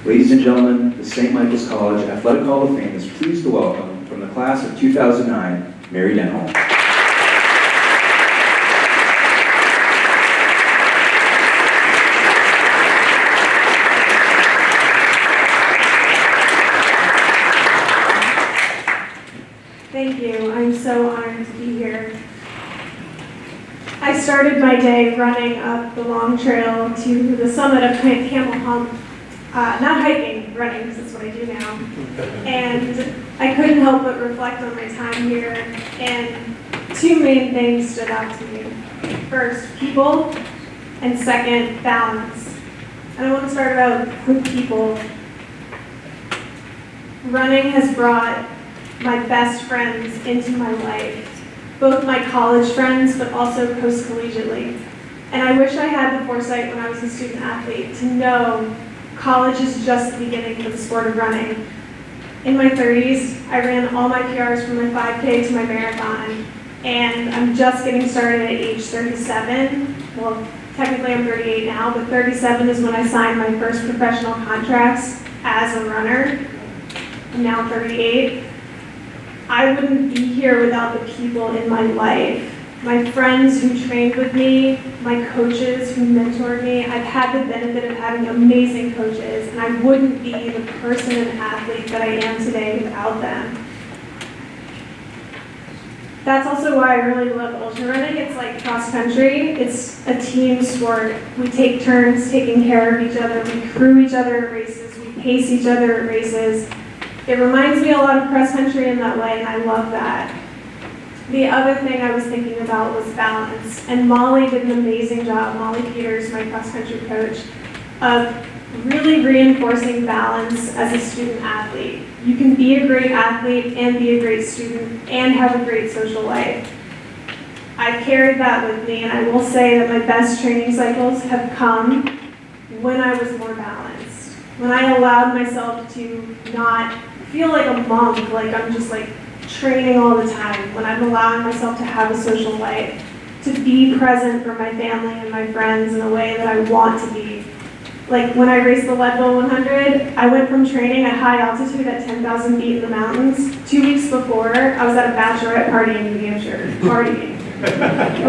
Ladies and gentlemen, the St. Michael's College Athletic Hall of Fame is pleased to welcome, from the class of 2009, Mary Denholm. Thank you. I'm so honored to be here. I started my day running up the long trail to the summit of Camel Hump, not hiking, running, because that's what I do now. And I couldn't help but reflect on my time here, and two main things stood out to me. First, people, and second, balance. And I want to start out with people. Running has brought my best friends into my life, both my college friends, but also post-collegiately. And I wish I had the foresight when I was a student athlete to know college is just the beginning for the sport of running. In my 30s, I ran all my PRs from my 5K to my marathon, and I'm just getting started at age 37. Well, technically I'm 38 now, but 37 is when I signed my first professional contracts as a runner. I'm now 38. I wouldn't be here without the people in my life. My friends who trained with me, my coaches who mentored me. I've had the benefit of having amazing coaches, and I wouldn't be the person and athlete that I am today without them. That's also why I really love ultra running. It's like cross country. It's a team sport. We take turns taking care of each other. We crew each other at races. We pace each other at races. It reminds me a lot of cross country in that way, and I love that. The other thing I was thinking about was balance, and Molly did an amazing job, Molly Peters, my cross country coach, of really reinforcing balance as a student athlete. You can be a great athlete and be a great student and have a great social life. I've carried that with me, and I will say that my best training cycles have come when I was more balanced, when I allowed myself to not feel like a monk, like I'm just like training all the time, when I'm allowing myself to have a social life, to be present for my family and my friends in a way that I want to be. Like when I raced the Leadville 100, I went from training at high altitude at 10,000 feet in the mountains. 2 weeks before, I was at a bachelorette party in New Hampshire, partying.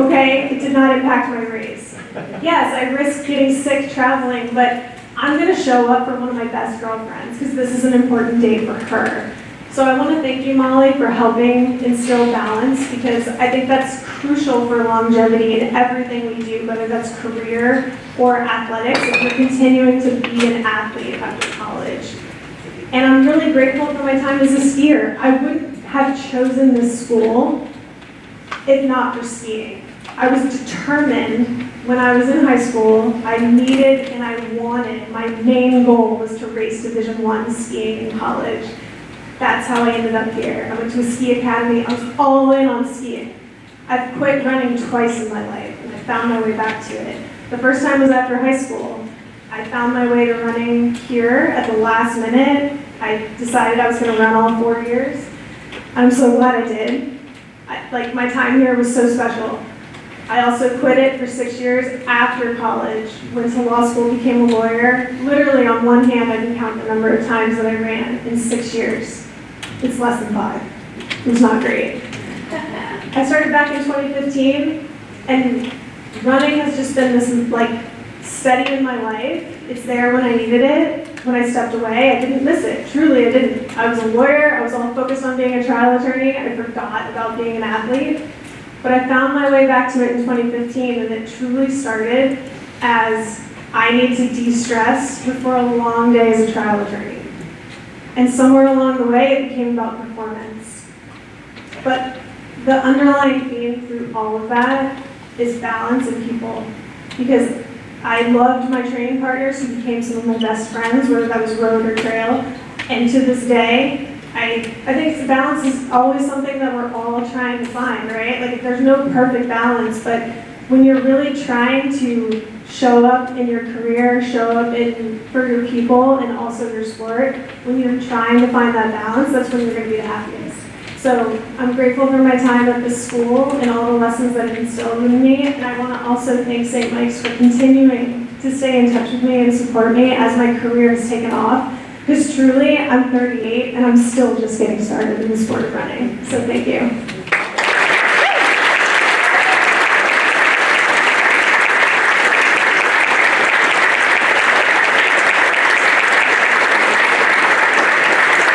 Okay, it did not impact my race. Yes, I risked getting sick traveling, but I'm going to show up for one of my best girlfriends because this is an important day for her. So I want to thank you, Molly, for helping instill balance, because I think that's crucial for longevity in everything we do, whether that's career or athletics, if you're continuing to be an athlete after college. And I'm really grateful for my time as a skier. I wouldn't have chosen this school if not for skiing. I was determined when I was in high school. I needed and I wanted, my main goal was to race Division I skiing in college. That's how I ended up here. I went to a ski academy. I was all in on skiing. I've quit running twice in my life, and I found my way back to it. The first time was after high school. I found my way to running here at the last minute. I decided I was going to run all 4 years. I'm so glad I did. My time here was so special. I also quit it for 6 years after college, went to law school, became a lawyer. Literally on one hand, I can count the number of times that I ran in 6 years. It's less than 5. It was not great. I started back in 2015, and running has just been this steady in my life. It's there when I needed it. When I stepped away, I didn't miss it. Truly, I didn't. I was a lawyer. I was all focused on being a trial attorney. I forgot about being an athlete. But I found my way back to it in 2015, and it truly started as I need to de-stress before a long day as a trial attorney. And somewhere along the way, it became about performance. But the underlying theme through all of that is balance and people. Because I loved my training partners who became some of my best friends, whether that was road or trail. And to this day, I think balance is always something that we're all trying to find, right? Like, there's no perfect balance, but when you're really trying to show up in your career, show up for your people and also your sport, when you're trying to find that balance, that's when you're going to be the happiest. So I'm grateful for my time at this school and all the lessons that it instilled in me, and I want to also thank St. Mike's for continuing to stay in touch with me and support me as my career has taken off. Because truly, I'm 38 and I'm still just getting started in the sport of running. So thank you.